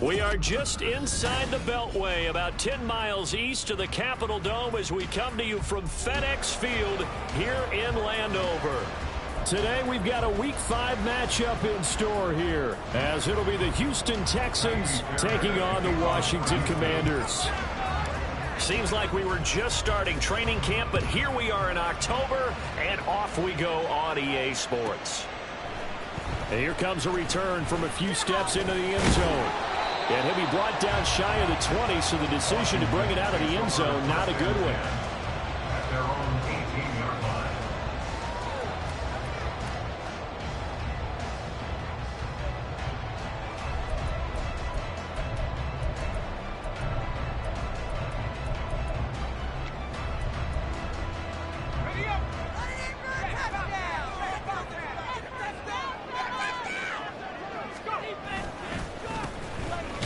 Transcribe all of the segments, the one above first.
We are just inside the Beltway, about 10 miles east of the Capitol Dome as we come to you from FedEx Field here in Landover. Today we've got a Week 5 matchup in store here, as it'll be the Houston Texans taking on the Washington Commanders. Seems like we were just starting training camp, but here we are in October, and off we go on EA Sports. And here comes a return from a few steps into the end zone. And he'll be brought down shy of the 20, so the decision to bring it out of the end zone, not a good one. At their own 18-yard line.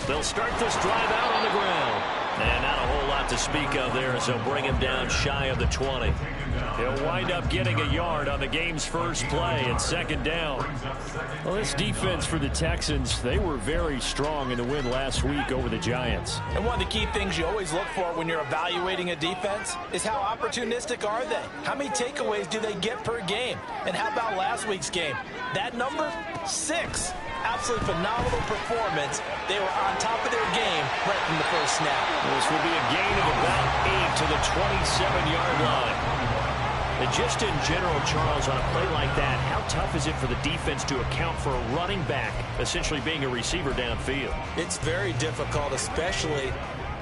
They'll start this drive out on the ground. And not a whole lot to speak of there, so bring him down shy of the 20. He'll wind up getting a yard on the game's first play at second down. Well, this defense for the Texans, they were very strong in the win last week over the Giants. And one of the key things you always look for when you're evaluating a defense is how opportunistic are they? How many takeaways do they get per game? And how about last week's game? That number, 6. Absolutely phenomenal performance. They were on top of their game right from the first snap. This will be a gain of about 8 to the 27-yard line. And just in general, Charles, on a play like that, how tough is it for the defense to account for a running back essentially being a receiver downfield? It's very difficult, especially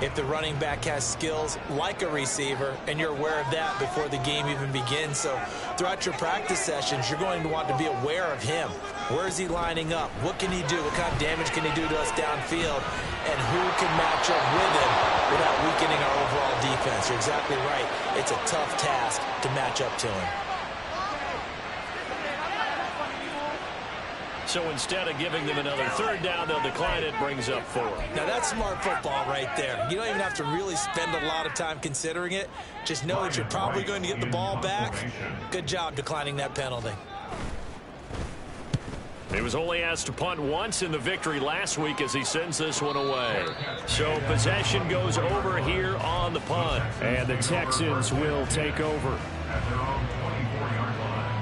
if the running back has skills like a receiver, and you're aware of that before the game even begins. So throughout your practice sessions, you're going to want to be aware of him. Where is he lining up? What can he do? What kind of damage can he do to us downfield? And who can match up with him without weakening our overall defense? You're exactly right. It's a tough task to match up to him. So instead of giving them another third down, they'll decline it, brings up 4. Now that's smart football right there. You don't even have to really spend a lot of time considering it. Just know that you're probably going to get the ball back. Good job declining that penalty. He was only asked to punt once in the victory last week as he sends this one away. So possession goes over here on the punt. And the Texans will take over. At their own 24-yard line.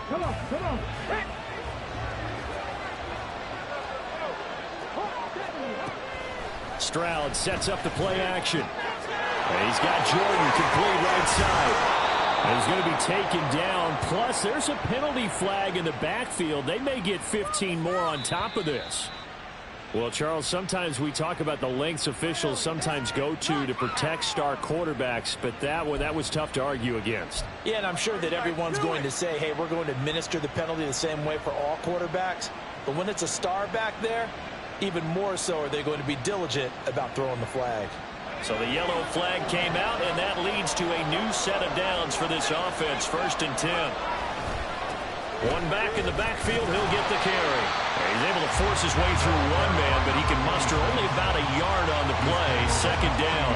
Come on. Stroud sets up the play action. And he's got Jordan complete right side. And he's going to be taken down. Plus, there's a penalty flag in the backfield. They may get 15 more on top of this. Well, Charles, sometimes we talk about the lengths officials sometimes go to protect star quarterbacks, but that was tough to argue against. Yeah, and I'm sure that everyone's going to say, hey, we're going to administer the penalty the same way for all quarterbacks. But when it's a star back there, even more so are they going to be diligent about throwing the flag. So the yellow flag came out, and that leads to a new set of downs for this offense, 1st and 10. One back in the backfield, he'll get the carry. He's able to force his way through one man, but he can muster only about a yard on the play. 2nd down.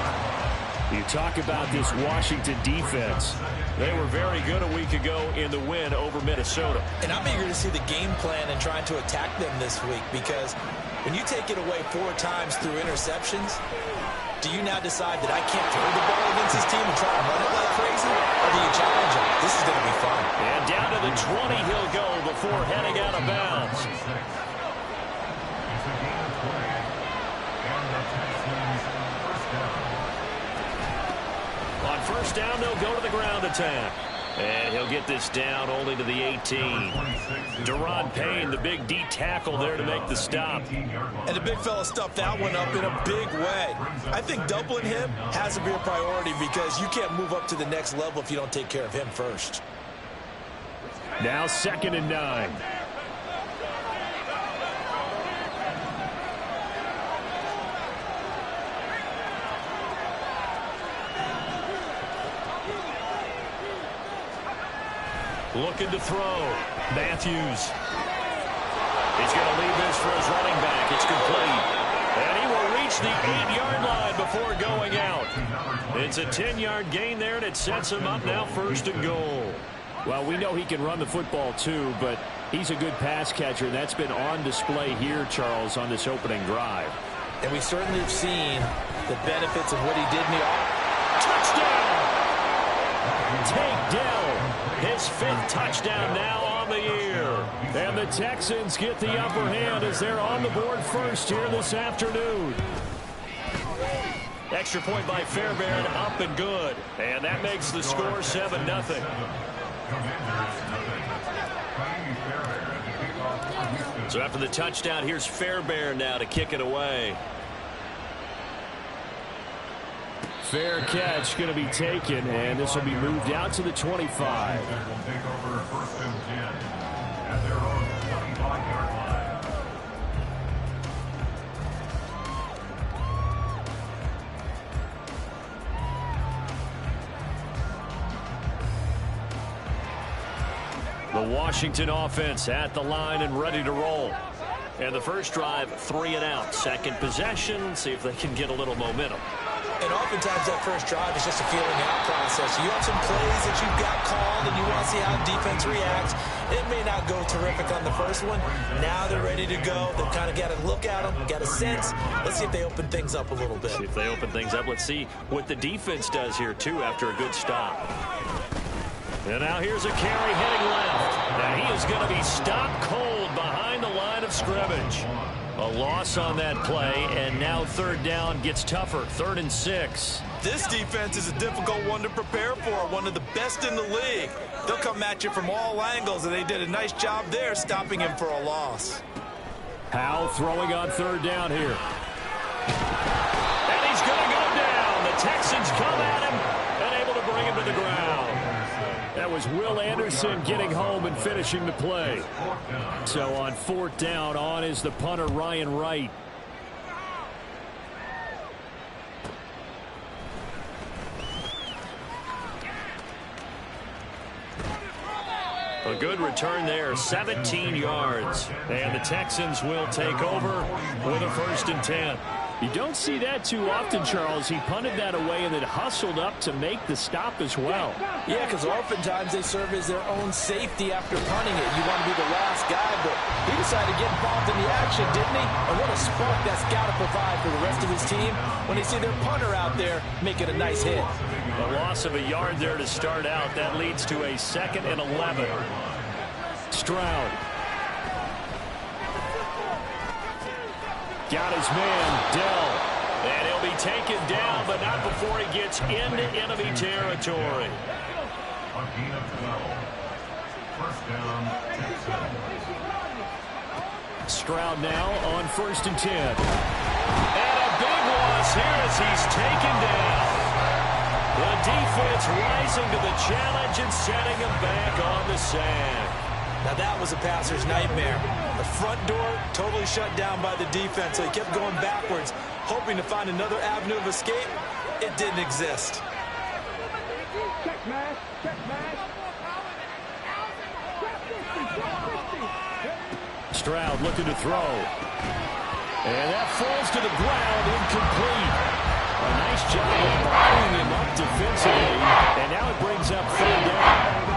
You talk about this Washington defense. They were very good a week ago in the win over Minnesota. And I'm eager to see the game plan and trying to attack them this week, because when you take it away 4 times through interceptions, do you now decide that I can't throw the ball against this team and try to run it like crazy? Or do you challenge him? This is going to be fun. And down to the 20 he'll go before heading out of bounds. It's a gain of 20. And the Texans first down. On 1st down, they'll go to the ground attack. And he'll get this down only to the 18. Deron Payne, the big D tackle there to make the stop. And the big fella stuffed that one up in a big way. I think doubling him has to be a priority because you can't move up to the next level if you don't take care of him first. Now 2nd and 9. Looking to throw. Matthews. He's going to leave this for his running back. It's complete. And he will reach the 8-yard line before going out. It's a 10-yard gain there, and it sets him up now 1st and goal. Well, we know he can run the football too, but he's a good pass catcher, and that's been on display here, Charles, on this opening drive. And we certainly have seen the benefits of what he did in the offense. Touchdown! Take Dell. His 5th touchdown now on the year. And the Texans get the upper hand as they're on the board first here this afternoon. Extra point by Fairbairn, up and good. And that makes the score 7-0. So after the touchdown, here's Fairbairn now to kick it away. Fair catch going to be taken, and this will be moved out to the 25. Will take over 1st and 10 at their own 25-yard line. The Washington offense at the line and ready to roll. And the first drive, 3 and out. Second possession, see if they can get a little momentum. And oftentimes that first drive is just a feeling out process. You have some plays that you've got called and you want to see how defense reacts. It may not go terrific on the first one. Now they're ready to go. They've kind of got to look at them, got a sense. Let's see if they open things up a little bit. See if they open things up. Let's see what the defense does here, too, after a good stop. And now here's a carry heading left. Now he is going to be stopped cold behind the line of scrimmage. A loss on that play, and now 3rd down gets tougher. 3rd and 6. This defense is a difficult one to prepare for, one of the best in the league. They'll come at you from all angles, and they did a nice job there stopping him for a loss. Powell throwing on 3rd down here. And he's going to go down. The Texans come at him and able to bring him to the ground. That was Will Anderson getting home and finishing the play. So on 4th down, on is the punter, Ryan Wright. A good return there, 17 yards. And the Texans will take over with a 1st and 10. You don't see that too often, Charles. He punted that away and then hustled up to make the stop as well. Yeah, because oftentimes they serve as their own safety after punting it. You want to be the last guy, but he decided to get involved in the action, didn't he? And what a spark that's got to provide for the rest of his team when they see their punter out there making a nice hit. A loss of a yard there to start out. That leads to a 2nd and 11. Stroud. Got his man, Dell. And he'll be taken down, but not before he gets into enemy territory. On gain of 12. 1st down, Texans. Stroud now on 1st and 10. And a big loss here as he's taken down. The defense rising to the challenge and setting him back on the sack. Now that was a passer's nightmare. The front door totally shut down by the defense, so he kept going backwards, hoping to find another avenue of escape. It didn't exist. Check mash, check mash. Stroud looking to throw. And that falls to the ground, incomplete. A nice job of bottling him up defensively. And now it brings up 3rd down.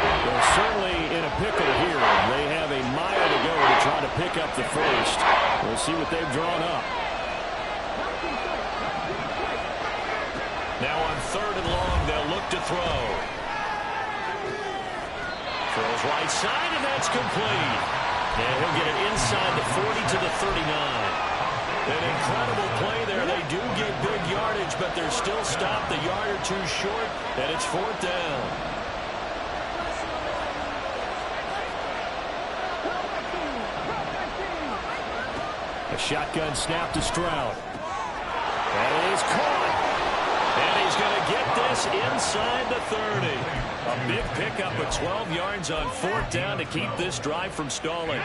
They're certainly in a pickle here. They have a mile to go to try to pick up the 1st. We'll see what they've drawn up. Now on 3rd and long, they'll look to throw. Throws right side, and that's complete. And he'll get it inside the 40 to the 39. An incredible play there. They do get big yardage, but they're still stopped a yard or two short, and it's 4th down. shotgun snap to Stroud. And he's caught. And he's going to get this inside the 30. A big pickup of 12 yards on 4th down to keep this drive from stalling.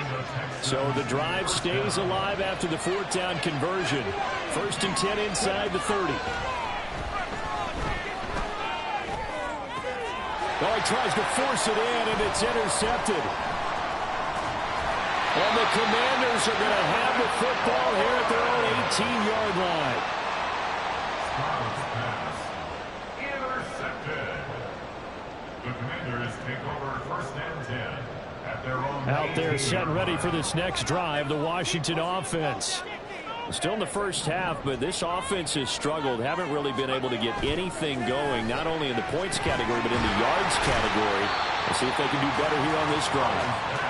So the drive stays alive after the 4th down conversion. 1st and 10 inside the 30. Oh, he tries to force it in, and it's intercepted. And the Commanders are going to have the football here at their own 18-yard line. Stroud's pass intercepted. The Commanders take over 1st and 10 at their own. Out there set and ready for this next drive, the Washington offense. Still in the first half, but this offense has struggled. Haven't really been able to get anything going, not only in the points category, but in the yards category. Let's see if they can do better here on this drive.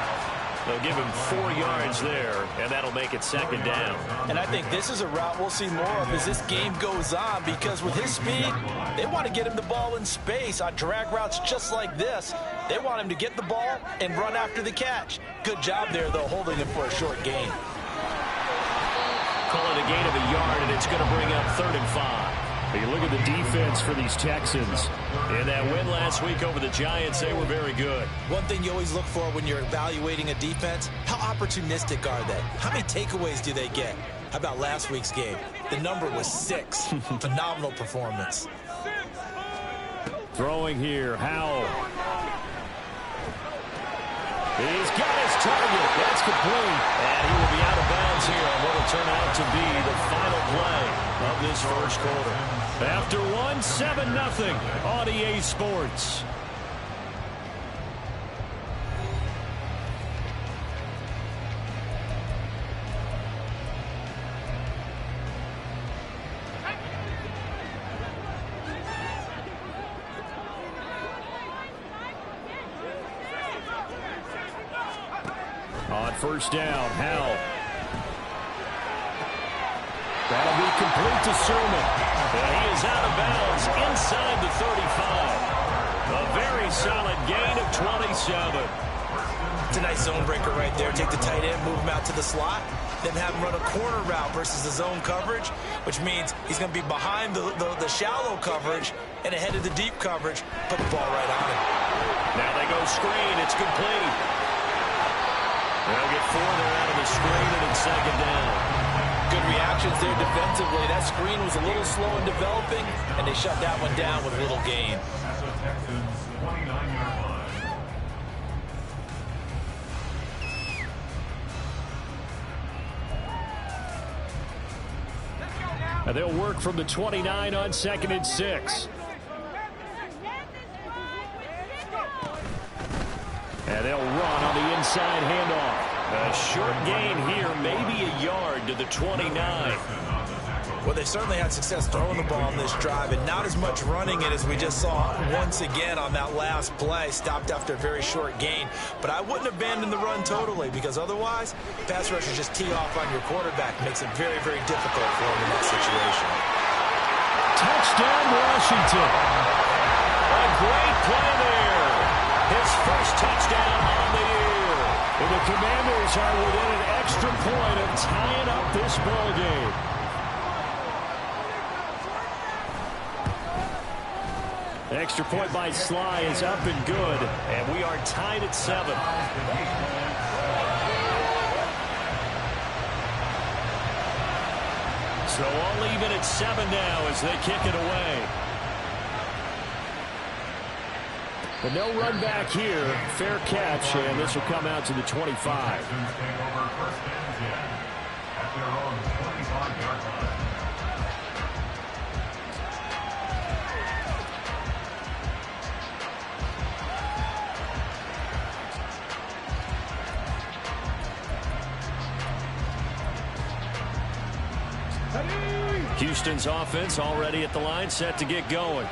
They'll give him 4 yards there, and that'll make it 2nd down. And I think this is a route we'll see more of as this game goes on, because with his speed, they want to get him the ball in space on drag routes just like this. They want him to get the ball and run after the catch. Good job there, though, holding him for a short gain. Call it a gain of a yard, and it's going to bring up 3rd and 5. You look at the defense for these Texans. In that win last week over the Giants, they were very good. One thing you always look for when you're evaluating a defense, how opportunistic are they? How many takeaways do they get? How about last week's game? The number was 6. Phenomenal performance. Throwing here, Howell. He's got his target. That's complete. And he will be out of bounds here on what will turn out to be the final play of this first quarter. After 1, 7-0 on EA Sports. On 1st down, Howell. That'll be complete to Sermon. And he is out of bounds inside the 35. A very solid gain of 27. It's a nice zone breaker right there. Take the tight end, move him out to the slot, then have him run a corner route versus the zone coverage, which means he's going to be behind the shallow coverage and ahead of the deep coverage. Put the ball right on him. Now they go screen. It's complete. They'll get 4 there out of the screen, and it's 2nd down. Good reactions there defensively. That screen was a little slow in developing, and they shut that one down with little gain. At the Texans' 29-yard line. And they'll work from the 29 on 2nd and 6. And they'll run on the inside handoff. A short gain here, maybe a yard to the 29. Well, they certainly had success throwing the ball on this drive, and not as much running it as we just saw once again on that last play. Stopped after a very short gain. But I wouldn't abandon the run totally, because otherwise, pass rushers just tee off on your quarterback. Makes it very, very difficult for him in that situation. Touchdown, Washington. A great play there. His first touchdown on the year. And the Commanders are within an extra point of tying up this ball game. Extra point by Sly is up and good, and we are tied at 7. So all even at 7 now as they kick it away. But no run back here. Fair catch, and this will come out to the 25. Texans take over 1st and 10 at their own 25-yard line. Houston's offense already at the line, set to get going.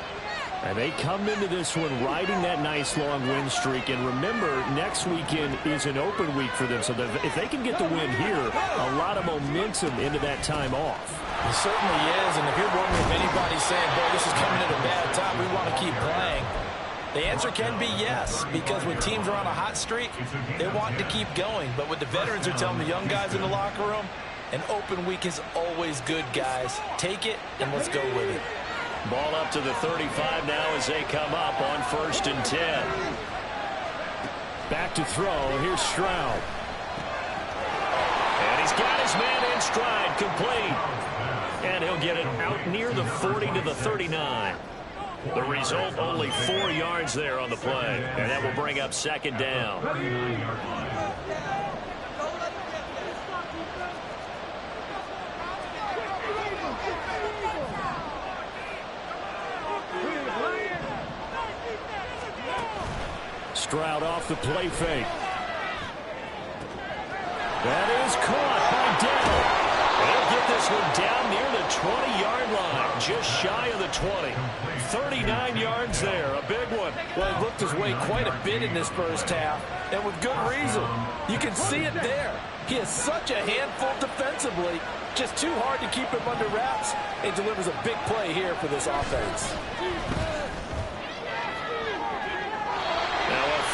And they come into this one riding that nice long win streak. And remember, next weekend is an open week for them. So that if they can get the win here, a lot of momentum into that time off. It certainly is. And if you're wondering if anybody's saying, boy, this is coming at a bad time, we want to keep playing, the answer can be yes. Because when teams are on a hot streak, they want to keep going. But what the veterans are telling the young guys in the locker room, An open week is always good, guys. Take it, and let's go with it. Ball up to the 35 now as they come up on 1st and 10. Back to throw. Here's Stroud. And he's got his man in stride, complete. And he'll get it out near the 40 to the 39. The result, only 4 yards there on the play. And that will bring up 2nd down. Stroud off the play fake. That is caught by Dell. They'll get this one down near the 20-yard line, just shy of the 20. 39 yards there, a big one. Well, he looked his way quite a bit in this first half, and with good reason. You can see it there. He is such a handful defensively, just too hard to keep him under wraps, and delivers a big play here for this offense.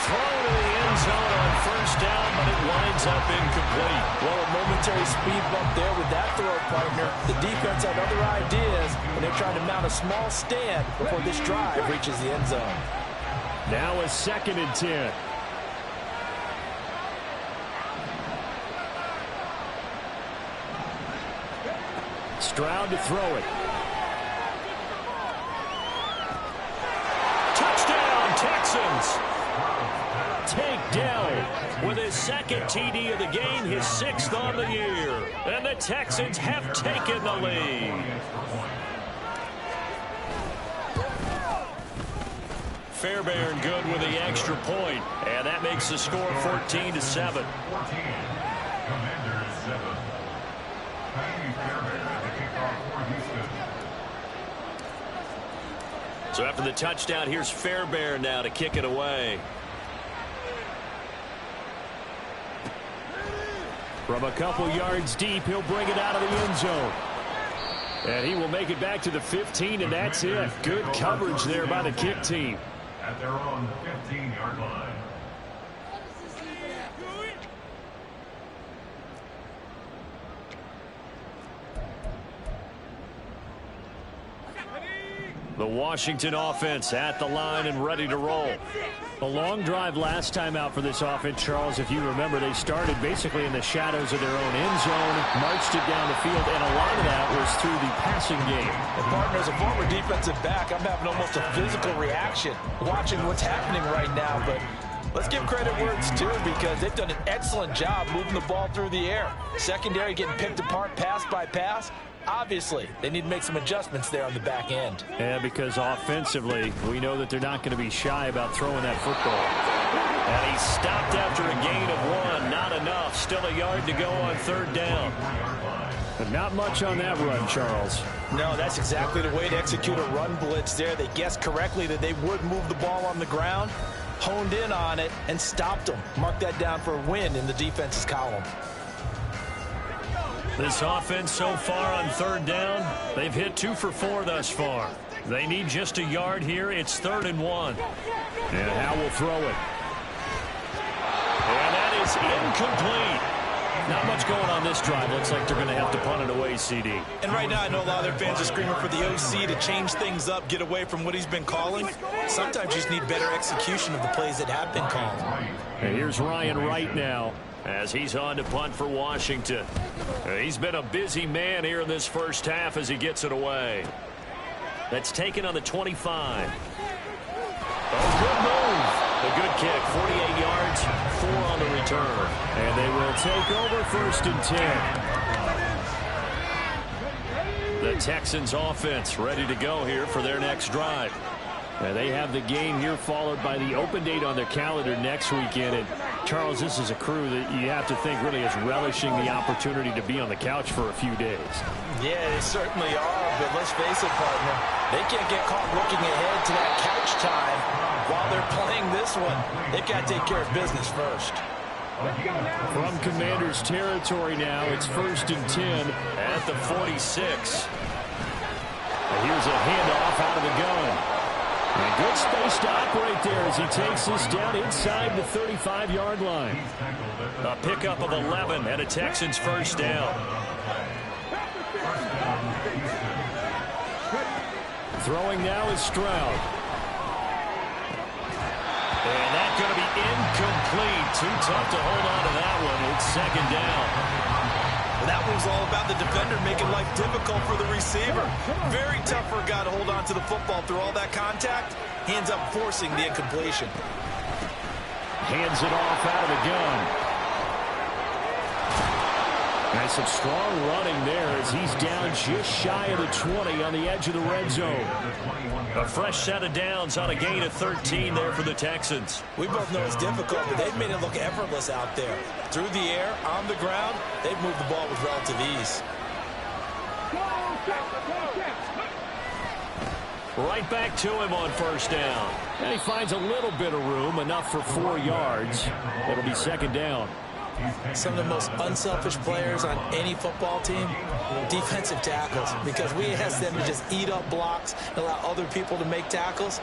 Throw to the end zone on 1st down, but it winds up incomplete. Well, a momentary speed bump there with that throw, partner. The defense had other ideas, and they're trying to mount a small stand before this drive reaches the end zone. Now a 2nd and 10. Stroud to throw it. Touchdown, Texans! Take Dell with his 2nd TD of the game, his 6th on the year. And the Texans have taken the lead. Fairbairn good with the extra point, and that makes the score 14-7. 14. Commanders 7. Fairbairn at the kickoff for Houston. So after the touchdown, here's Fairbairn now to kick it away. From a couple yards deep, he'll bring it out of the end zone. And he will make it back to the 15, and that's it. Good coverage there by the kick team. At their own 15-yard line. The Washington offense at the line and ready to roll. A long drive last time out for this offense, Charles. If you remember, they started basically in the shadows of their own end zone, marched it down the field, and a lot of that was through the passing game. And partner, as a former defensive back, I'm having almost a physical reaction watching what's happening right now. But let's give credit where it's due, because they've done an excellent job moving the ball through the air. Secondary getting picked apart pass by pass. Obviously, they need to make some adjustments there on the back end. Yeah, because offensively, we know that they're not going to be shy about throwing that football. And he stopped after a gain of 1. Not enough. Still a yard to go on 3rd down. But not much on that run, Charles. No, that's exactly the way to execute a run blitz there. They guessed correctly that they would move the ball on the ground, honed in on it, and stopped them. Mark that down for a win in the defense's column. This offense so far on 3rd down, they've hit 2 for 4 thus far. They need just a yard here. It's 3rd and 1. And Howe will throw it. And that is incomplete. Not much going on this drive. Looks like they're going to have to punt it away, CD. And right now, I know a lot of their fans are screaming for the OC to change things up, get away from what he's been calling. Sometimes you just need better execution of the plays that have been called. And here's Ryan Wright now, as he's on to punt for Washington. He's been a busy man here in this first half as he gets it away. That's taken on the 25. Oh, good move. A good kick, 48 yards, 4 on the return. And they will take over 1st and 10. The Texans offense ready to go here for their next drive. And they have the game here followed by the open date on their calendar next weekend. And Charles, this is a crew that you have to think really is relishing the opportunity to be on the couch for a few days. Yeah, they certainly are, but let's face it, partner. They can't get caught looking ahead to that couch time while they're playing this one. They've got to take care of business first. From Commander's territory now, it's 1st and 10 at the 46. And here's a handoff out of the gun. And good space to operate there as he takes this down inside the 35-yard line. A pickup of 11 and a Texans first down. Throwing now is Stroud. And that's going to be incomplete. Too tough to hold on to that one. It's second down. Well, that one's all about the defender making life difficult for the receiver. Very tough for a guy to hold on to the football through all that contact. He ends up forcing the incompletion. Hands it off out of the gun. And some strong running there as he's down just shy of the 20 on the edge of the red zone. A fresh set of downs on a gain of 13 there for the Texans. We both know it's difficult, but they've made it look effortless out there. Through the air, on the ground, they've moved the ball with relative ease. Right back to him on first down. And he finds a little bit of room, enough for 4 yards. It'll be second down. Some of the most unselfish players on any football team, defensive tackles, because we ask them to just eat up blocks and allow other people to make tackles.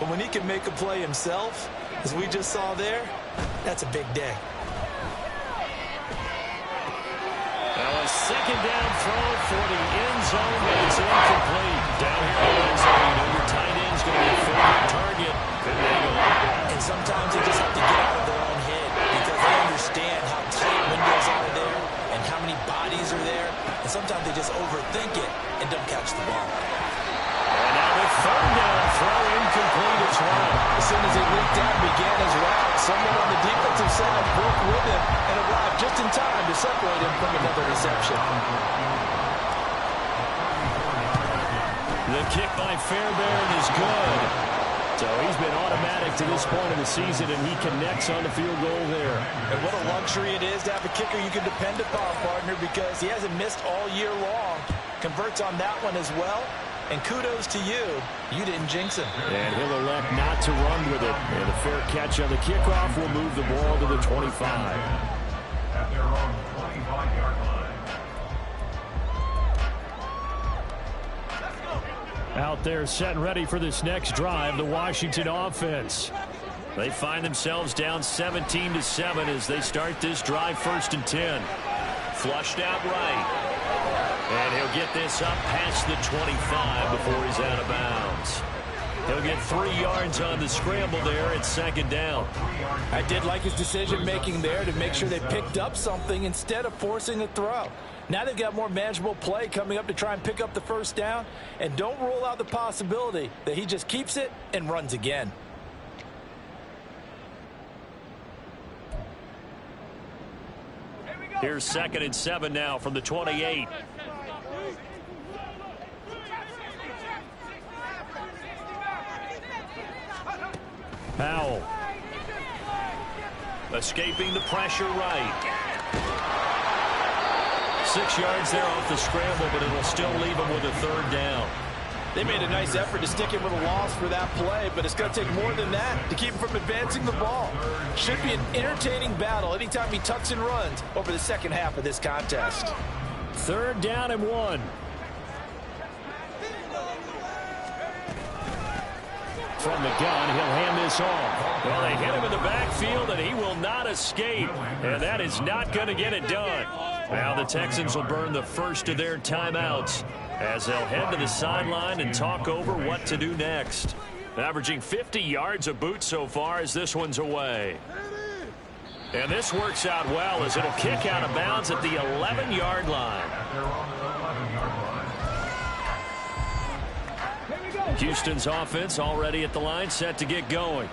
But when he can make a play himself, as we just saw there, that's a big day. Now a second down throw for the end zone, but it's incomplete. Down here in the end zone, you know your tight end's going to be a favorite target. Couldn't hang on. And sometimes they just have to get out of their own head because they understand how tight windows are there and how many bodies are there. And sometimes they just overthink it and don't catch the ball. And now the third down throw incomplete as well. As soon as he leaked out and began his route, someone on the defensive side broke with him and arrived just in time to separate him from another reception. The kick by Fairbairn is good. So he's been automatic to this point of the season, and he connects on the field goal there. And what a luxury it is to have a kicker you can depend upon, partner, because he hasn't missed all year long. Converts on that one as well. And kudos to you. You didn't jinx him. And he'll elect not to run with it. And a fair catch on the kickoff will move the ball to the 25. At their own 25-yard line. Out there set and ready for this next drive, the Washington offense. They find themselves down 17-7 as they start this drive, 1st and 10. Flushed out right. And he'll get this up past the 25 before he's out of bounds. He'll get 3 yards on the scramble there at second down. I did like his decision-making there to make sure they picked up something instead of forcing a throw. Now they've got more manageable play coming up to try and pick up the first down. And don't rule out the possibility that he just keeps it and runs again. Here's 2nd and 7 now from the 28. Powell. Escaping the pressure right. 6 yards there off the scramble, but it'll still leave him with a 3rd down. They made a nice effort to stick him with a loss for that play, but it's going to take more than that to keep him from advancing the ball. Should be an entertaining battle anytime he tucks and runs over the second half of this contest. 3rd down and 1. From the gun, he'll hand this off. Well, they hit him in the backfield, and he will not escape. And that is not going to get it done. Now the Texans will burn the first of their timeouts as they'll head to the sideline and talk over what to do next. Averaging 50 yards a boot so far as this one's away. And this works out well as it'll kick out of bounds at the 11-yard line. Houston's offense already at the line, set to get going.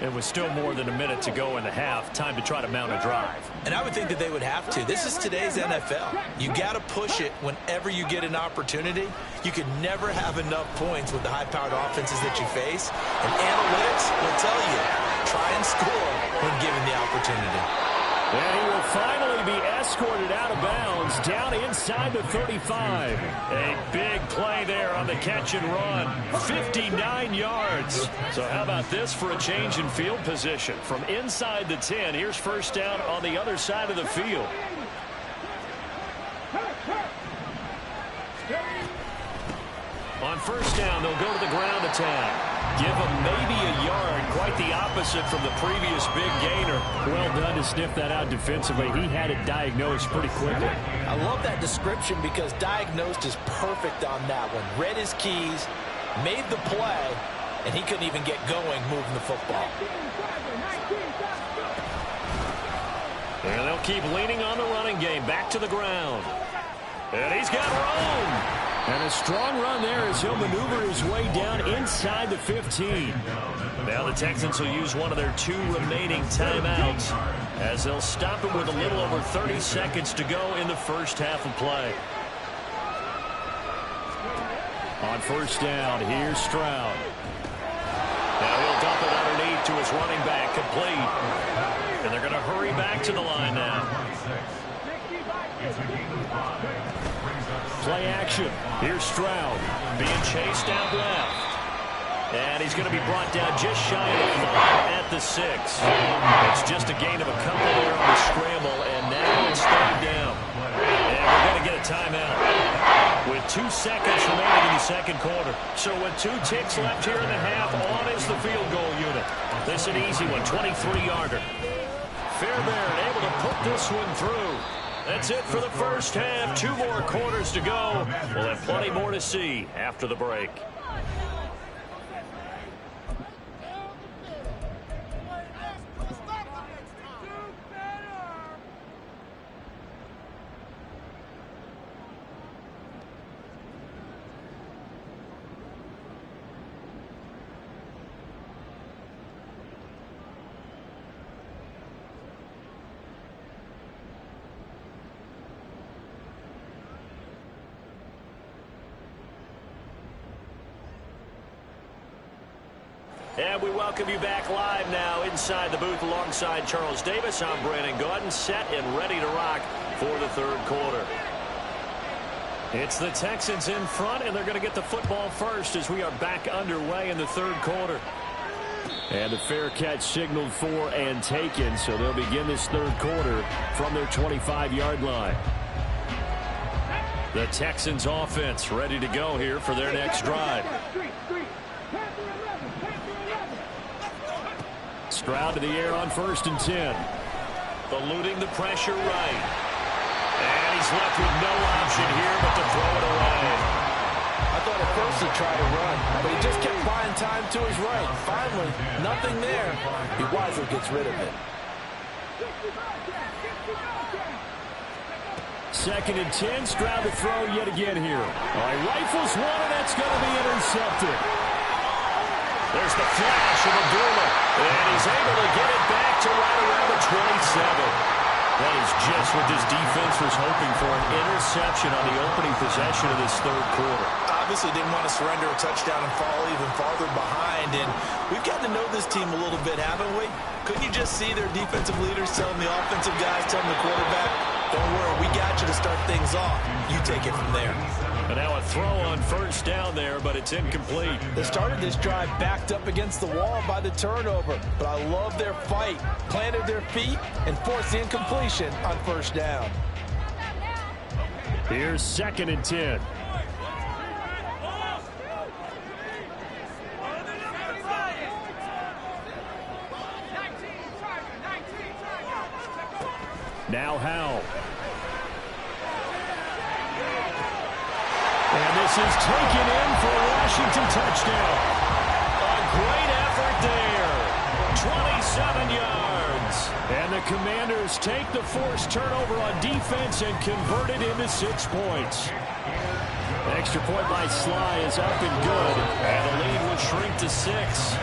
It was still more than a minute to go in the half. Time to try to mount a drive. And I would think that they would have to. This is today's NFL. You got to push it whenever you get an opportunity. You can never have enough points with the high-powered offenses that you face. And analytics will tell you, try and score when given the opportunity. And he will finally be escorted out of bounds down inside the 35. A big play there on the catch and run. 59 yards. So how about this for a change in field position? From inside the 10, here's first down on the other side of the field. On first down, they'll go to the ground attack. Give him maybe a yard. Quite the opposite from the previous big gainer. Well done to sniff that out defensively. He had it diagnosed pretty quickly. I love that description because diagnosed is perfect on that one. Read his keys, made the play, and he couldn't even get going moving the football. And they'll keep leaning on the running game. Back to the ground. And he's got room. And a strong run there as he'll maneuver his way down inside the 15. Now the Texans will use one of their 2 remaining timeouts as they'll stop it with a little over 30 seconds to go in the first half of play. On first down, here's Stroud. Now he'll dump it underneath to his running back, complete. And they're going to hurry back to the line now. Play action. Here's Stroud being chased out left. And he's going to be brought down just shy of the 5 at the 6. It's just a gain of a couple there on the scramble, and now it's 3rd down. And we're going to get a timeout with 2 seconds remaining in the second quarter. So with 2 ticks left here in the half, on is the field goal unit. This is an easy one, 23-yarder. Fairbairn able to put this one through. That's it for the first half. 2 more quarters to go. We'll have plenty more to see after the break. And we welcome you back live now inside the booth alongside Charles Davis. I'm Brandon Gaudin, set and ready to rock for the 3rd quarter. It's the Texans in front, and they're going to get the football first as we are back underway in the 3rd quarter. And the fair catch signaled for and taken, so they'll begin this 3rd quarter from their 25-yard line. The Texans offense ready to go here for their next drive. Stroud to the air on 1st and 10. Eluding the pressure right. And he's left with no option here but to throw it away. I thought at first he tried to run, but he just kept buying time to his right. Finally, nothing there. He wisely gets rid of it. 2nd and 10. Stroud to throw yet again here. All right, rifles one, and that's going to be intercepted. There's the flash of Abdullah, and he's able to get it back to right around the 27. That is just what this defense was hoping for, an interception on the opening possession of this 3rd quarter. Obviously didn't want to surrender a touchdown and fall even farther behind, and we've gotten to know this team a little bit, haven't we? Couldn't you just see their defensive leaders telling the offensive guys, telling the quarterback, don't worry, we got you to start things off. You take it from there. And now a throw on 1st down there, but it's incomplete. They started this drive backed up against the wall by the turnover, but I love their fight. Planted their feet and forced the incompletion on 1st down. Here's 2nd and 10. Now Howell. And this is taken in for a Washington touchdown. A great effort there. 27 yards. And the Commanders take the forced turnover on defense and convert it into 6 points. Extra point by Sly is up and good. And the lead will shrink to 6.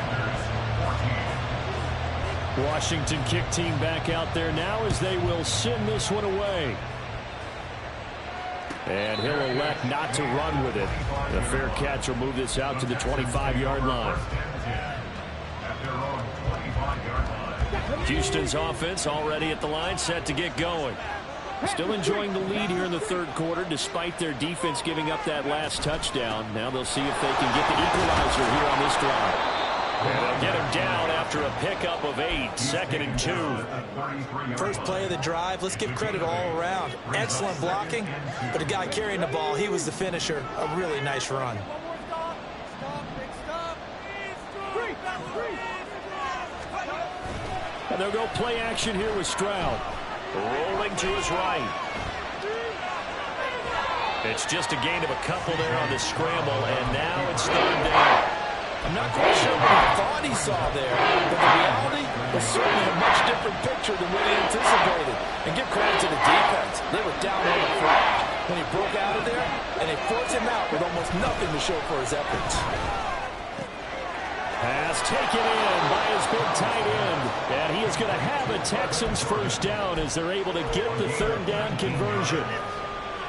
Washington kick team back out there now as they will send this one away. And he'll elect not to run with it. The fair catch will move this out to the 25-yard line. Houston's offense already at the line, set to get going. Still enjoying the lead here in the 3rd quarter despite their defense giving up that last touchdown. Now they'll see if they can get the equalizer here on this drive. And they'll get him down after a pickup of 8. 2nd and 2. First play of the drive. Let's give credit all around. Excellent blocking, but the guy carrying the ball, he was the finisher. A really nice run. And they'll go play action here with Stroud. Rolling to his right. It's just a gain of a couple there on the scramble, and now it's third down. I'm not quite sure what he thought he saw there, but the reality was certainly a much different picture than what he anticipated. And give credit to the defense. They were down on the flash when he broke out of there, and they forced him out with almost nothing to show for his efforts. Pass taken in by his big tight end. And he is going to have a Texans first down as they're able to get the third down conversion.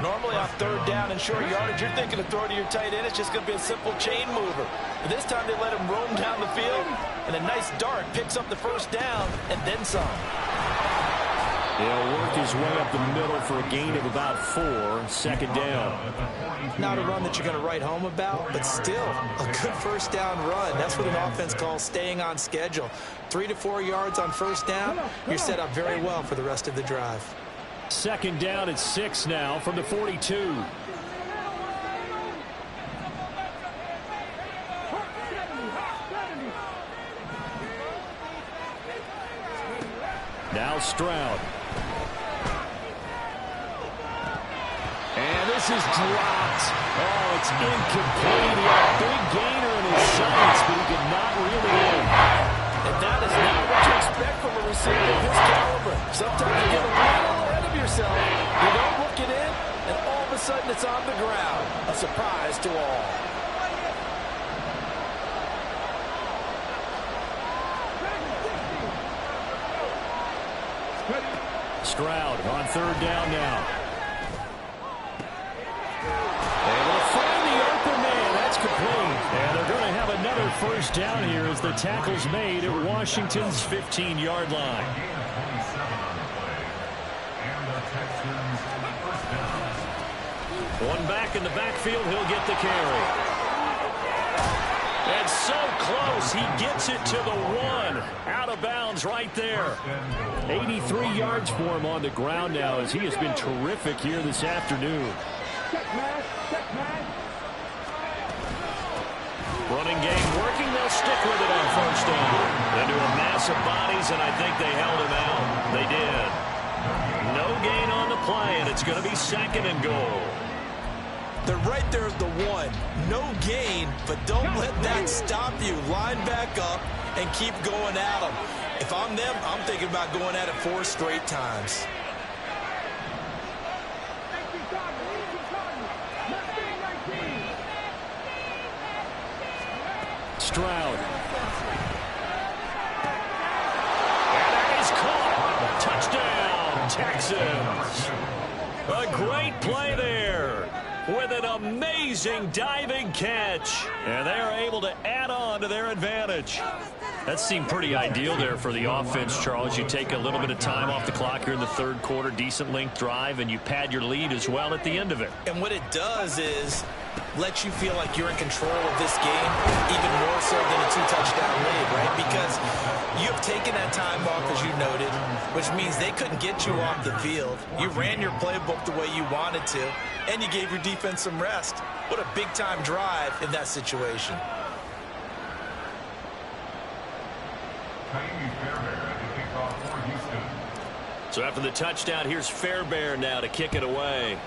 Normally on third down and short yardage, you're thinking to throw to your tight end. It's just going to be a simple chain mover. But this time they let him roam down the field, and a nice dart picks up the first down and then some. He'll work his way up the middle for a gain of about 4, second down. Not a run that you're going to write home about, but still a good first down run. That's what an offense calls staying on schedule. 3 to 4 yards on first down, you're set up very well for the rest of the drive. Second down at 6 now from the 42. Now Stroud. And this is dropped. Oh, it's incomplete. He had a big gainer in his sights, but he could not reel it in. And that is not what you expect from a receiver of his caliber. Sometimes you get a little ahead of yourself. You don't look it in, and all of a sudden it's on the ground. A surprise to all. Stroud on third down now. Able to find the open man. That's complete. And they're going to have another first down here as the tackle's made at Washington's 15-yard line. One back in the backfield. He'll get the carry. And so close. He gets it to the 1. Out of bounds right there. 83 yards for him on the ground now as he has been terrific here this afternoon. Running game working. They'll stick with it on first down. Into a mass of bodies, and I think they held him out. They did. No gain on the play, and it's going to be second and goal. They're right there at the 1. No gain, but don't let that stop you. Line back up and keep going at them. If I'm them, I'm thinking about going at it 4 straight times. Stroud. And that is caught. Touchdown, Texans. A great play there with an amazing diving catch. And they are able to add on to their advantage. That seemed pretty ideal there for the offense, Charles. You take a little bit of time off the clock here in the third quarter, decent length drive, and you pad your lead as well at the end of it. And what it does is let you feel like you're in control of this game, even more so than a 2-touchdown lead, right? Because you have taken that time off, as you noted, which means they couldn't get you off the field. You ran your playbook the way you wanted to, and you gave your defense some rest. What a big-time drive in that situation. So after the touchdown, here's Fairbairn now to kick it away.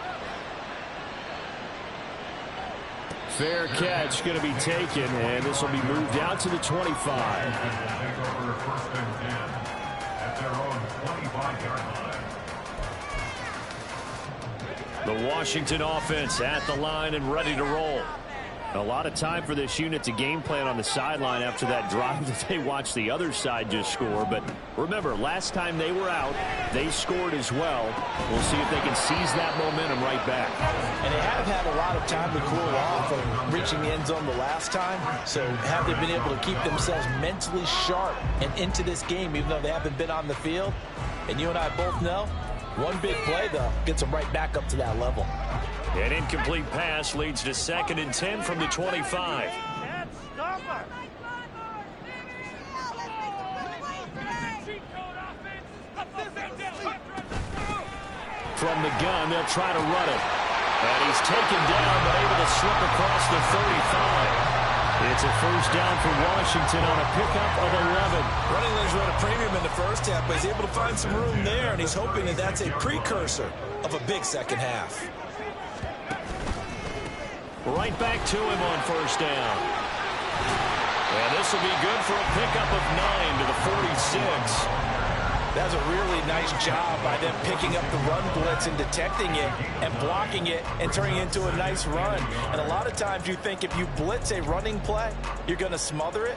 Fair catch going to be taken, and this will be moved out to the 25. The Washington offense at the line and ready to roll. A lot of time for this unit to game plan on the sideline after that drive that they watched the other side just score. But remember, last time they were out, they scored as well. We'll see if they can seize that momentum right back. And they have had a lot of time to cool off from reaching the end zone the last time. So have they been able to keep themselves mentally sharp and into this game, even though they haven't been on the field? And you and I both know, one big play, though, gets them right back up to that level. An incomplete pass leads to 2nd and 10 from the 25. From the gun, they'll try to run it. And he's taken down, but able to slip across the 35. It's a first down for Washington on a pickup of 11. Running lanes run a premium in the first half, but he's able to find some room there, and he's hoping that that's a precursor of a big second half. Right back to him on first down. And this will be good for a pickup of 9 to the 46. That's a really nice job by them picking up the run blitz and detecting it and blocking it and turning it into a nice run. And a lot of times you think if you blitz a running play, you're going to smother it.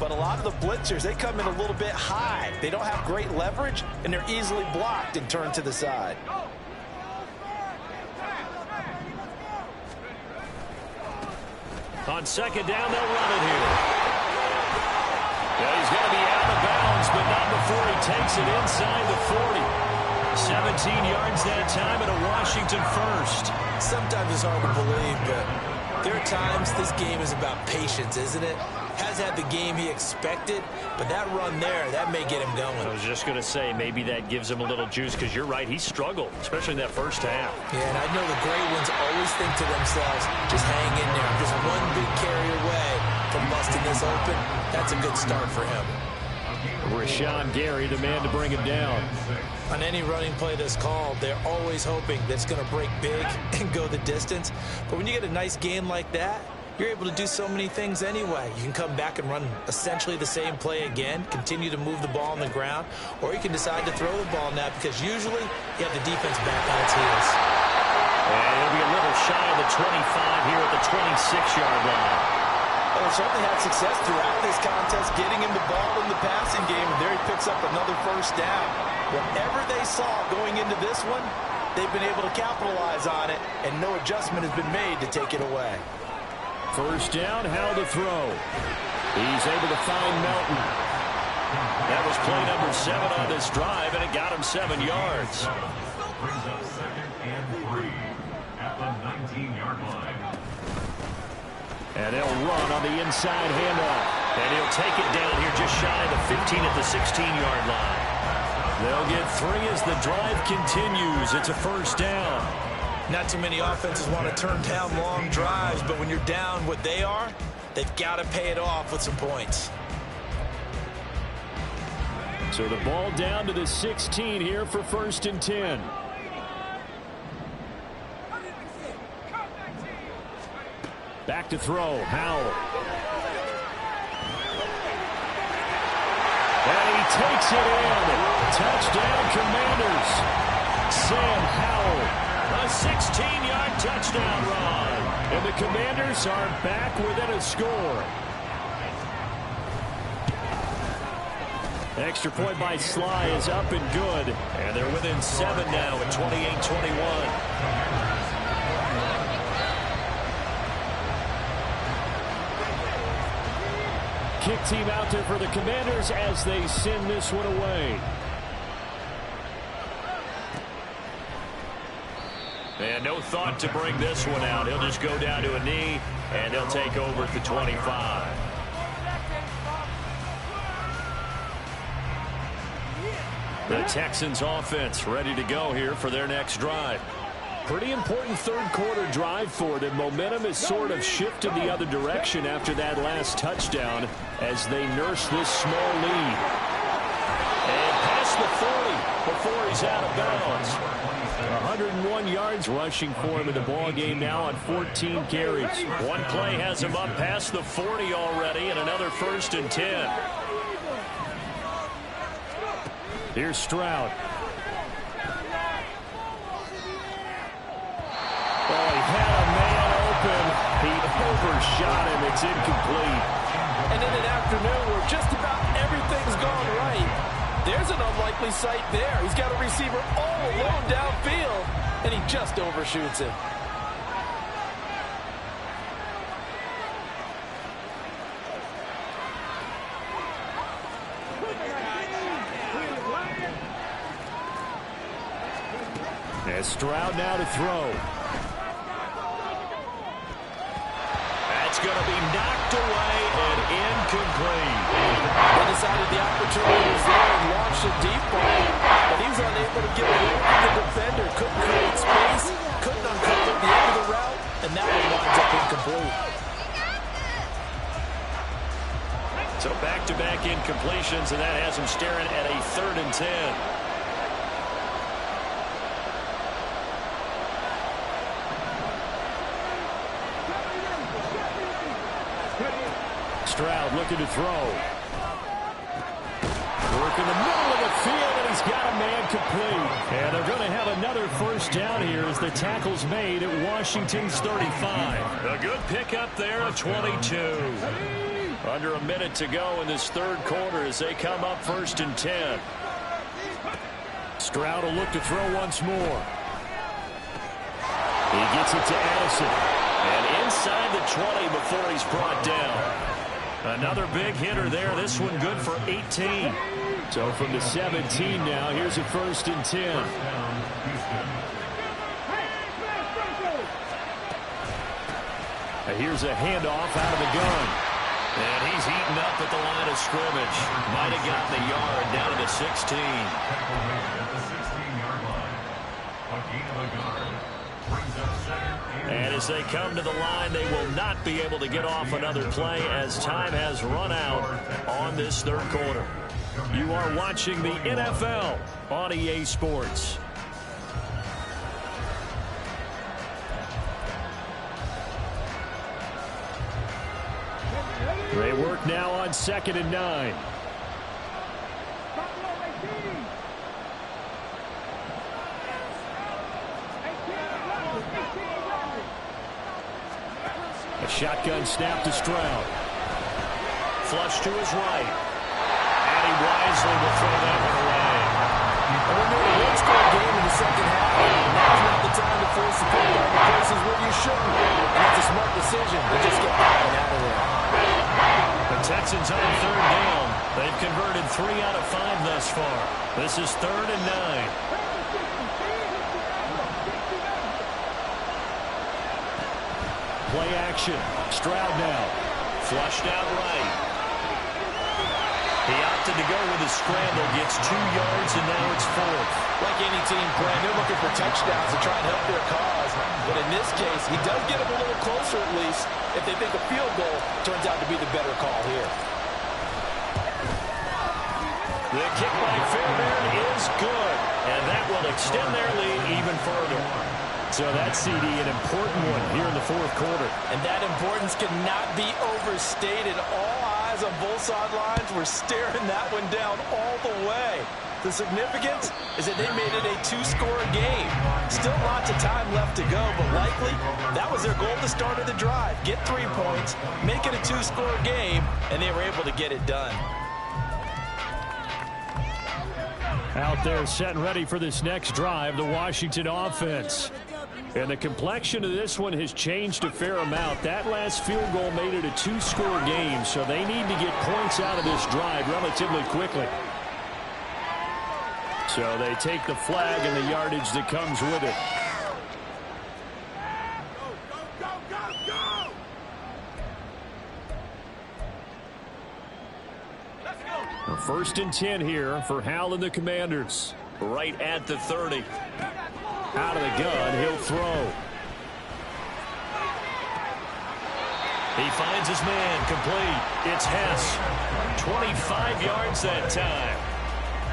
But a lot of the blitzers, they come in a little bit high. They don't have great leverage, and they're easily blocked and turned to the side. On second down, they'll run it here. Yeah, he's going to be out of bounds, but not before he takes it inside the 40. 17 yards that time and a Washington first. Sometimes it's hard to believe, but there are times this game is about patience, isn't it? Has had the game he expected, but that run there, that may get him going. I was just going to say, maybe that gives him a little juice, because you're right, he struggled, especially in that first half. Yeah, and I know the great ones always think to themselves, just hang in there. Just one big carry away from busting this open. That's a good start for him. Rashawn Gary, the man to bring him down. On any running play that's called, they're always hoping that it's going to break big and go the distance. But when you get a nice game like that, you're able to do so many things anyway. You can come back and run essentially the same play again, continue to move the ball on the ground, or you can decide to throw the ball now because usually you have the defense back on its heels. And he'll be a little shy of the 25 here at the 26-yard line. Well, certainly had success throughout this contest, getting him the ball in the passing game, and there he picks up another first down. Whatever they saw going into this one, they've been able to capitalize on it, and no adjustment has been made to take it away. First down, how to throw. He's able to find Melton. That was play number 7 on this drive, and it got him 7 yards. Brings up 2nd and 3 at the 19-yard line. And they'll run on the inside handoff. And he'll take it down here just shy of the 15 at the 16-yard line. They'll get 3 as the drive continues. It's a first down. Not too many offenses want to turn down long drives, but when you're down what they are, they've got to pay it off with some points. So the ball down to the 16 here for 1st and 10. Back to throw, Howell. And he takes it in. Touchdown, Commanders. Sam Howell. A 16-yard touchdown run. And the Commanders are back within a score. Extra point by Sly is up and good. And they're within 7 now at 28-21. Kick team out there for the Commanders as they send this one away. And no thought to bring this one out. He'll just go down to a knee, and he'll take over at the 25. The Texans offense ready to go here for their next drive. Pretty important third-quarter drive for them. Momentum has sort of shifted the other direction after that last touchdown as they nurse this small lead. And past the 40 before he's out of bounds. 101 yards rushing for him in the ball game now on 14 carries. One play has him up past the 40 already, and another 1st and 10. Here's Stroud. Oh, he had a man open. He overshot him. It's incomplete. And in an afternoon where just about everything's gone right, there's an unlikely sight there. He's got a receiver all alone downfield, and he just overshoots him. And Stroud now to throw. That's going to be knocked away and incomplete. They decided the opportunity was there and launched a deep ball, but he was unable to get away from the defender. Couldn't create space, couldn't uncover the end of the route, and that one winds up incomplete. So So back-to-back incompletions, and that has him staring at a 3rd and 10. Stroud looking to throw. Work in the middle of the field, and he's got a man complete. And they're going to have another first down here as the tackle's made at Washington's 35. A good pickup there at 22. Under a minute to go in this 3rd quarter as they come up 1st and 10. Stroud will look to throw once more. He gets it to Addison. And inside the 20 before he's brought down. Another big hitter there. This one good for 18. So from the 17 now, here's a 1st and 10. Here's a handoff out of the gun. And he's eaten up at the line of scrimmage. Might have gotten a yard down to the 16. At the 16-yard line. A gain of a yard. Brings up 2nd And as they come to the line, they will not be able to get off another play as time has run out on this 3rd quarter. You are watching the NFL on EA Sports. They work now on 2nd and 9. A shotgun snap to Stroud. Flush to his right. And he wisely will throw that one away. And when you're in a one-score game in the 2nd half, now's not the time to force the ball out of places where you shouldn't. And that's a smart decision to just get that one out of there. The Texans on 3rd down. They've converted 3 out of 5 thus far. This is 3rd and 9. Play action. Stroud now. Flushed out right. He opted to go with a scramble. Gets 2 yards, and now it's 4th. Like any team playing, they're looking for touchdowns to try and help their cause. But in this case, he does get them a little closer at least. If they think a field goal turns out to be the better call here. The kick by Fairbairn is good, and that will extend their lead even further. So that CD, an important one here in the 4th quarter. And that importance cannot be overstated. All eyes on both sidelines were staring that one down all the way. The significance is that they made it a 2-score game. Still lots of time left to go, but likely that was their goal to start of the drive. Get 3 points, make it a 2-score game, and they were able to get it done. Out there set and ready for this next drive, the Washington offense. And the complexion of this one has changed a fair amount. That last field goal made it a 2-score game, so they need to get points out of this drive relatively quickly. So they take the flag and the yardage that comes with it. A 1st and 10 here for Hal and the Commanders. Right at the 30. Out of the gun, he'll throw. He finds his man, complete. It's Hess. 25 yards that time.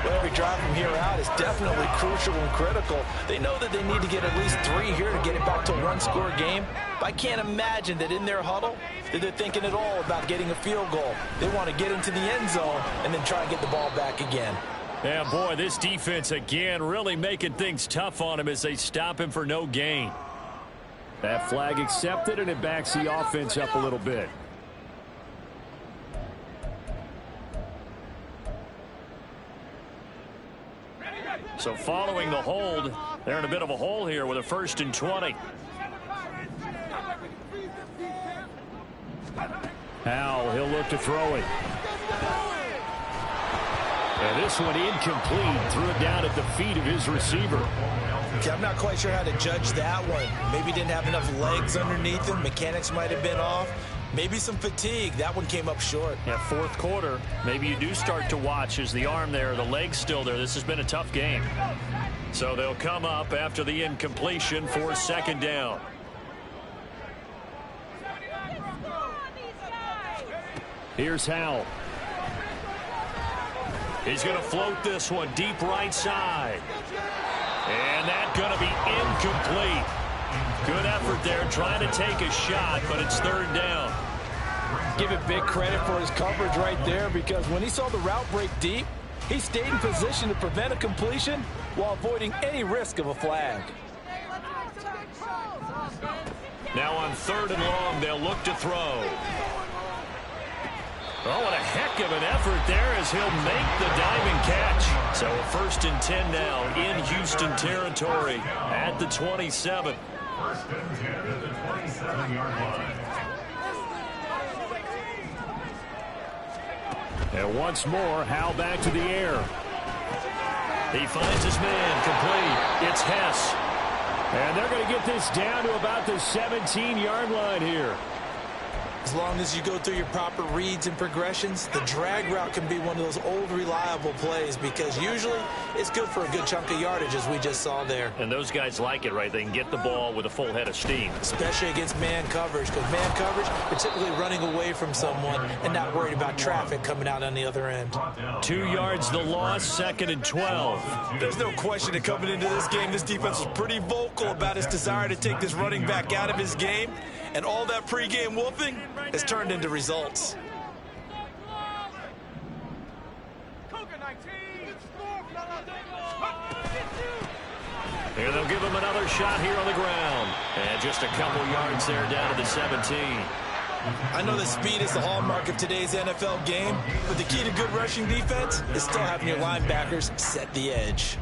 Well, every drive from here out is definitely crucial and critical. They know that they need to get at least 3 here to get it back to a 1-score game. But I can't imagine that in their huddle that they're thinking at all about getting a field goal. They want to get into the end zone and then try and get the ball back again. Yeah, boy, this defense again really making things tough on him as they stop him for no gain. That flag accepted, and it backs the offense up a little bit. So following the hold, they're in a bit of a hole here with a 1st and 20. Hal, he'll look to throw it. And this one incomplete. Threw it down at the feet of his receiver. Okay, I'm not quite sure how to judge that one. Maybe didn't have enough legs underneath him. Mechanics might have been off. Maybe some fatigue. That one came up short. Yeah, 4th quarter. Maybe you do start to watch as the arm there, the leg's still there. This has been a tough game. So they'll come up after the incompletion for 2nd down. Here's Howell. He's going to float this one deep right side. And that's going to be incomplete. Good effort there trying to take a shot, but it's third down. Give it big credit for his coverage right there, because when he saw the route break deep, he stayed in position to prevent a completion while avoiding any risk of a flag. Now on third and long, they'll look to throw. Oh, what a heck of an effort there as he'll make the diving catch. So a 1st and 10 now in Houston territory at the 27. 1st and 10 at the 27-yard line. And once more, Howe back to the air. He finds his man complete. It's Hess. And they're going to get this down to about the 17-yard line here. As long as you go through your proper reads and progressions, the drag route can be one of those old reliable plays, because usually it's good for a good chunk of yardage, as we just saw there. And those guys like it, right? They can get the ball with a full head of steam. Especially against man coverage, because man coverage, you're typically running away from someone and not worried about traffic coming out on the other end. 2 yards the loss, 2nd and 12. There's no question that coming into this game, this defense was pretty vocal about its desire to take this running back out of his game. And all that pregame wolfing has turned into results. Here they'll give him another shot here on the ground. And just a couple yards there down to the 17. I know that speed is the hallmark of today's NFL game, but the key to good rushing defense is still having your linebackers set the edge.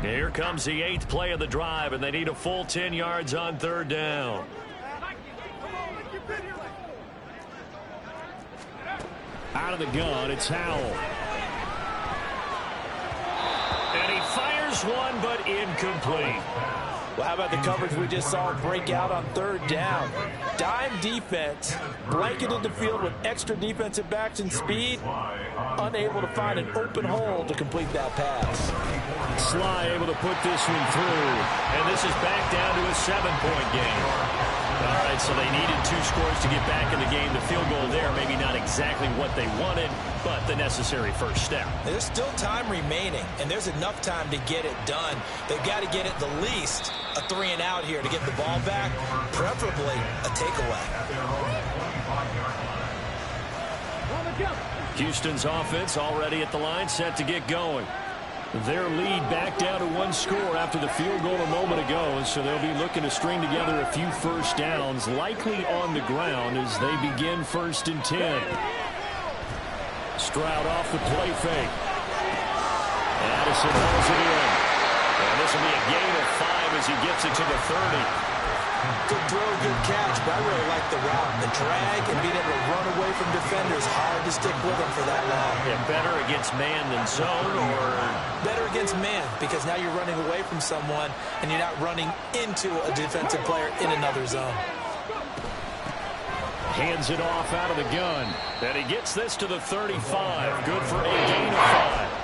Here comes the 8th play of the drive, and they need a full 10 yards on third down. Out of the gun, it's Howell. And he fires one, but incomplete. Well, how about the coverage we just saw break out on third down? Dime defense, blanketed the field with extra defensive backs and speed, unable to find an open hole to complete that pass. Sly able to put this one through. And this is back down to a 7-point game. All right, so they needed 2 scores to get back in the game. The field goal there, maybe not exactly what they wanted, but the necessary first step. There's still time remaining, and there's enough time to get it done. They've got to get at the least a 3 and out here to get the ball back, preferably a takeaway. Houston's offense already at the line, set to get going. Their lead back down to 1 score after the field goal a moment ago, so they'll be looking to string together a few first downs, likely on the ground as they begin 1st and 10. Stroud off the play fake. Addison hauls it in. And this will be a gain of 5 as he gets it to the 30. Good throw, good catch, but I really like the route. The drag and being able to run away from defenders, hard to stick with them for that long. And better against man than zone, or? Better against man, because now you're running away from someone and you're not running into a defensive player in another zone. Hands it off out of the gun. And he gets this to the 35. Good for a gain of 5.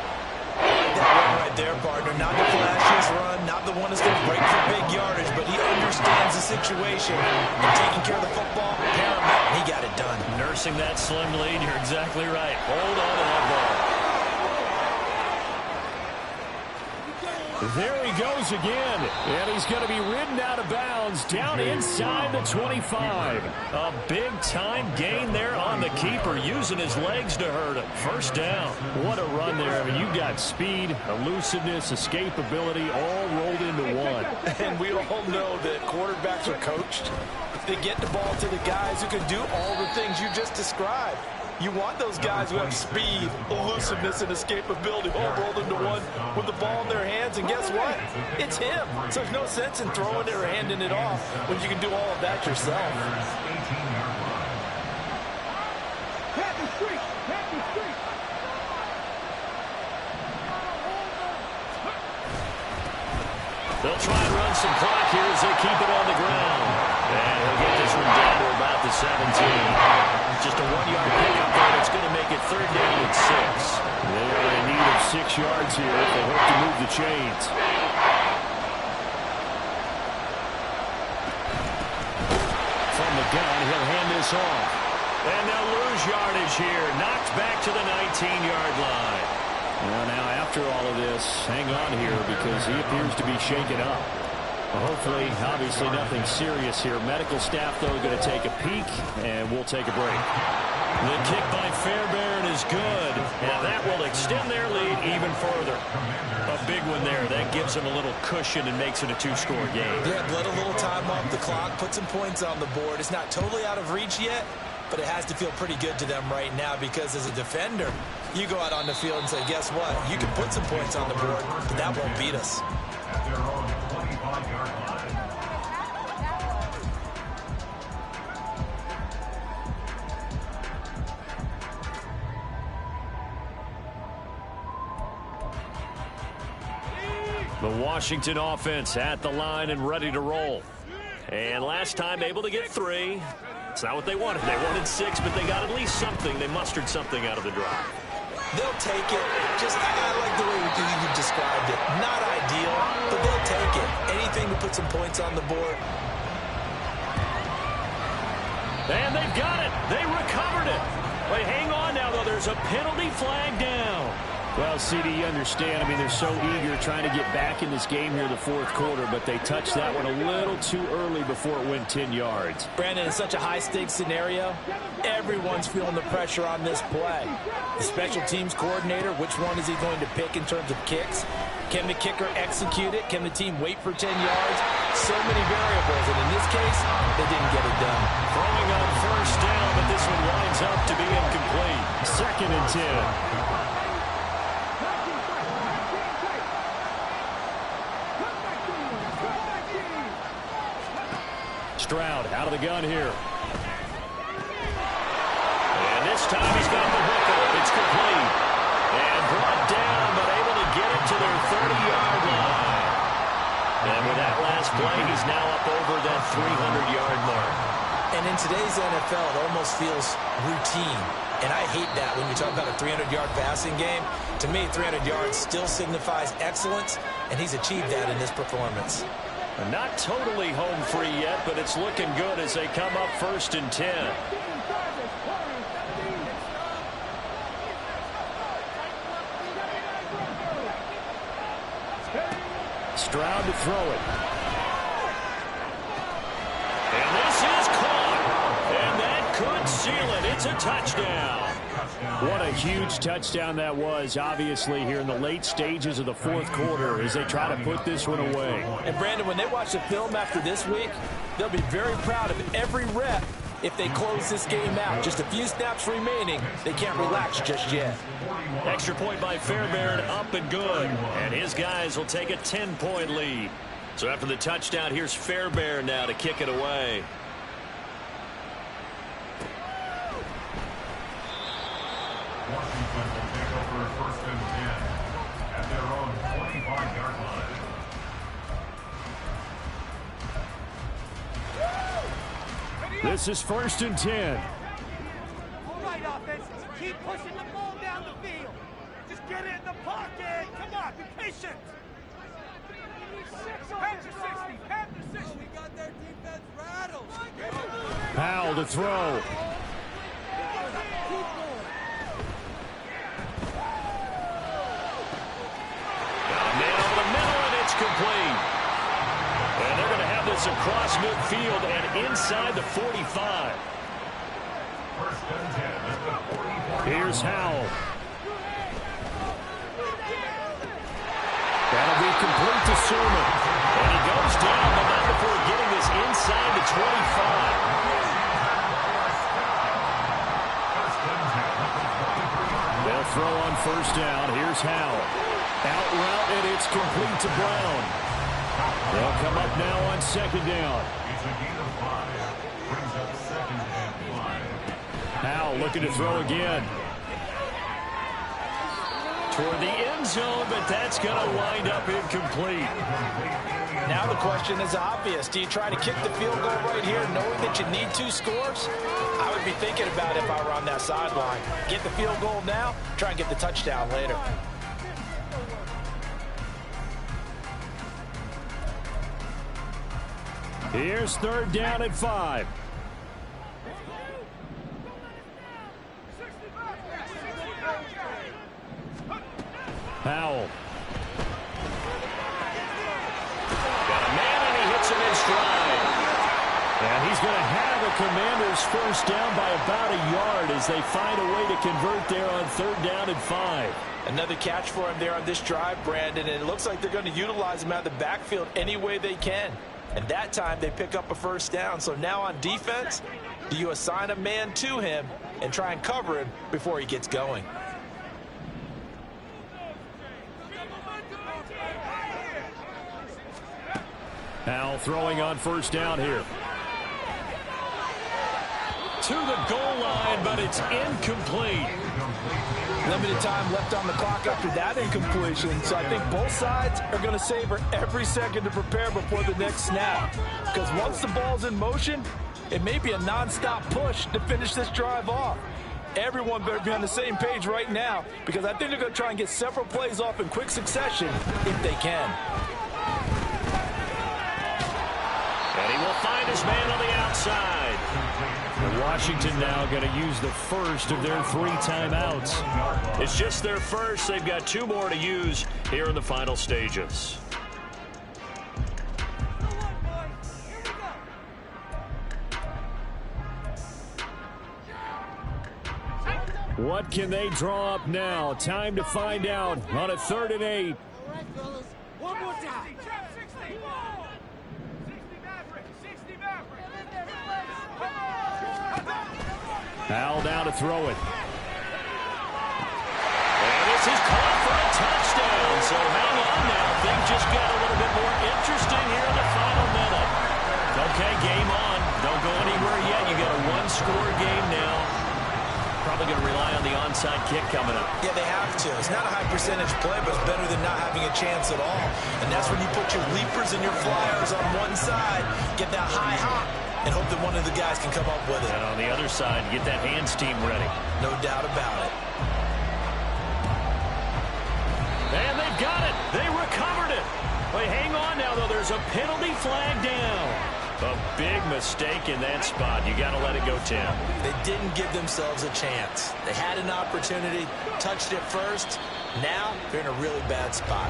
That run right there, partner. Not the flashiest run, not the one that's going to break for big yardage, but he understands the situation. And taking care of the football, paramount. He got it done. Nursing that slim lead, you're exactly right. Hold on to that ball. There he goes again, and he's going to be ridden out of bounds down inside the 25. A big-time gain there on the keeper, using his legs to hurt him. First down. What a run there. I mean, you've got speed, elusiveness, escapability all rolled into one. And we all know that quarterbacks are coached. They get the ball to the guys who can do all the things you just described. You want those guys who have speed, elusiveness, and escapability all rolled into one with the ball in their hands. And guess what? It's him. So there's no sense in throwing it or handing it off when you can do all of that yourself. They'll try and run some clock here as they keep it on the ground. And he'll get this one down to about the 17. Just a 1-yard pickup there to it's going to make it 3rd down and 6. They are in need of 6 yards here if they hope to move the chains. From the gun, he'll hand this off. And they'll lose yardage here. Knocked back to the 19-yard line. Well, now, after all of this, hang on here because he appears to be shaken up. Well, hopefully, obviously, nothing serious here. Medical staff, though, going to take a peek, and we'll take a break. The kick by Fairbairn is good, and that will extend their lead even further. A big one there. That gives them a little cushion and makes it a 2-score game. Yeah, let a little time off the clock, put some points on the board. It's not totally out of reach yet, but it has to feel pretty good to them right now because as a defender, you go out on the field and say, guess what? You can put some points on the board, but that won't beat us. At their own 25-yard line. The Washington offense at the line and ready to roll. And last time able to get 3. It's not what they wanted. They wanted 6, but they got at least something. They mustered something out of the drive. They'll take it. I like the way you described it. Not ideal, but they'll take it. Anything to put some points on the board. And they've got it. They recovered it. Wait, hang on now, though. There's a penalty flag down. Well, CD, you understand. I mean, they're so eager trying to get back in this game here in the 4th quarter, but they touched that one a little too early before it went 10 yards. Brandon, in such a high-stakes scenario, everyone's feeling the pressure on this play. The special teams coordinator, which one is he going to pick in terms of kicks? Can the kicker execute it? Can the team wait for 10 yards? So many variables, and in this case, they didn't get it done. Throwing on 1st down, but this one winds up to be incomplete. 2nd and 10. Stroud out of the gun here. And this time he's got the hook up. It's complete. And brought down, but able to get it to their 30-yard line. And with that last play, he's now up over that 300-yard mark. And in today's NFL, it almost feels routine. And I hate that when you talk about a 300-yard passing game. To me, 300 yards still signifies excellence, and he's achieved that in this performance. Not totally home free yet, but it's looking good as they come up 1st and 10. Stroud to throw it. And this is caught. And that could seal it. It's a touchdown. What a huge touchdown that was, obviously, here in the late stages of the 4th quarter as they try to put this one away. And, Brandon, when they watch the film after this week, they'll be very proud of every rep if they close this game out. Just a few snaps remaining. They can't relax just yet. Extra point by Fairbairn, up and good. And his guys will take a 10-point lead. So after the touchdown, here's Fairbairn now to kick it away. Washington will take over 1st and 10 at their own 25-yard line. This is 1st and 10. All right, offense. Keep pushing the ball down the field. Just get it in the pocket. Come on, be patient. Panther 60, Panther 60. We got their defense rattled. Powell to throw. Complete. And they're going to have this across midfield and inside the 45. 1st and 10 at the 45. Here's Howell. That'll be complete to Sermon. And he goes down, but not before getting this inside the 25. They'll throw on 1st down. Here's Howell. Out route, and it's complete to Brown. They'll come up now on 2nd down. It's a gain of 5. Brings up 2nd and 5. Howell looking to throw again. for the end zone, but that's going to wind up incomplete. Now the question is obvious. Do you try to kick the field goal right here knowing that you need 2 scores? I would be thinking about it if I were on that sideline. Get the field goal now, try and get the touchdown later. Here's 3rd down at 5. Powell. Got a man, and he hits him in stride. And he's going to have a Commanders first down by about a yard as they find a way to convert there on 3rd down and 5. Another catch for him there on this drive, Brandon, and it looks like they're going to utilize him out of the backfield any way they can. And that time they pick up a first down. So now on defense, do you assign a man to him and try and cover him before he gets going? Powell throwing on first down here. To the goal line, but it's incomplete. Limited time left on the clock after that incompletion, so I think both sides are going to savor every second to prepare before the next snap. Because once the ball's in motion, it may be a non-stop push to finish this drive off. Everyone better be on the same page right now, because I think they're going to try and get several plays off in quick succession if they can. And he will find his man on the outside. And Washington now going to use the first of their 3 timeouts. It's just their first. They've got 2 more to use here in the final stages. What can they draw up now? Time to find out on a 3rd and 8. All right, fellas. One more time. 60 Powell down to throw it. And this is caught for a touchdown. So hang on now. Things just got a little bit more interesting here in the final minute. Okay, game on. Don't go anywhere yet. You got a 1-score game now. Probably going to rely on the onside kick coming up. Yeah, they have to. It's not a high percentage play, but it's better than not having a chance at all. And that's when you put your leapers and your flyers on one side, get that high hop, and hope that one of the guys can come up with it. And on the other side, get that hands team ready. No doubt about it. And they've got it. They recovered it. Wait, hang on now, though. There's a penalty flag down. A big mistake in that spot. You got to let it go, Tim. They didn't give themselves a chance. They had an opportunity, touched it first. Now they're in a really bad spot.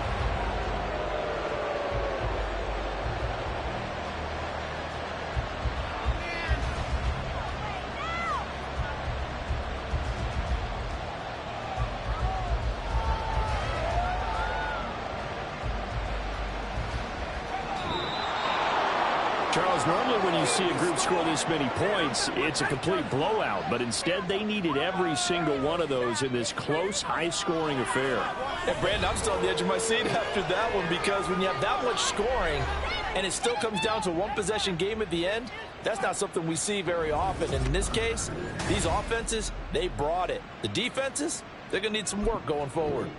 Charles, normally when you see a group score this many points, it's a complete blowout. But instead, they needed every single one of those in this close, high-scoring affair. And Brandon, I'm still on the edge of my seat after that one, because when you have that much scoring and it still comes down to a one-possession game at the end, that's not something we see very often. And in this case, these offenses, they brought it. The defenses, they're going to need some work going forward.